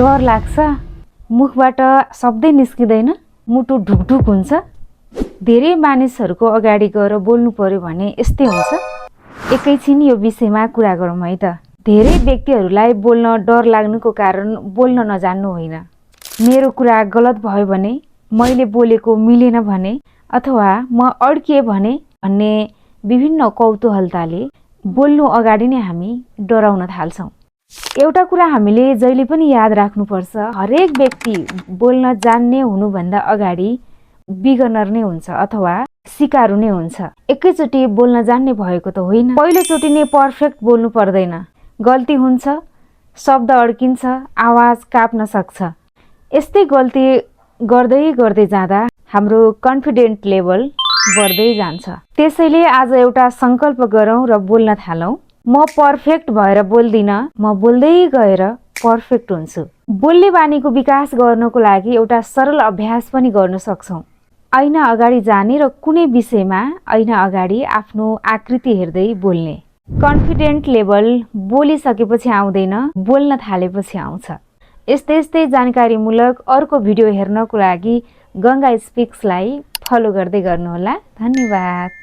डर लाग्छ, मुखबाट शब्दै निस्किँदैन, मुटु ढुकढुक हुन्छ। धेरै मानिसहरूको अगाडि गएर बोल्नु पर्यो भने यस्तै हुन्छ। एकैछिन यो विषयमा कुरा गरौँ है त। धेरै व्यक्तिहरूलाई बोल्न डर लाग्नुको कारण बोल्न नजान्नु होइन, मेरो कुरा गलत भयो भने, मैले बोलेको मिलेन भने, अथवा म अड्किए भने भन्ने विभिन्न कौतूहलताले बोल्नु अगाडि नै हामी डराउन थाल्छौँ। एउटा कुरा हामीले जहिले पनि याद राख्नुपर्छ, हरेक व्यक्ति बोल्न जान्ने हुनुभन्दा अगाडि बिगनर नै हुन्छ अथवा सिकारु नै हुन्छ। एकैचोटि बोल्न जान्ने भएको त होइन। पहिलोचोटि नै पर्फेक्ट बोल्नु पर्दैन, गल्ती हुन्छ, शब्द अड्किन्छ, आवाज काप्न सक्छ। यस्तै गल्ती गर्दै गर्दै जाँदा हाम्रो कन्फिडेन्ट लेभल बढ्दै जान्छ। त्यसैले आज एउटा संकल्प गरौँ र बोल्न थालौँ। म पर्फेक्ट भएर बोल्दिन, म बोल्दै गएर पर्फेक्ट हुन्छु। बोल्ने बानीको विकास गर्नको लागि एउटा सरल अभ्यास पनि गर्न सक्छौँ। ऐना अगाडि जाने र कुनै विषयमा ऐना अगाडि आफ्नो आकृति हेर्दै बोल्ने। कन्फिडेन्ट लेभल बोलिसकेपछि आउँदैन, बोल्न थालेपछि आउँछ। यस्तै जानकारीमूलक अर्को भिडियो हेर्नको लागि गङ्गा स्पिक्सलाई फलो गर्दै गर्नुहोला। धन्यवाद।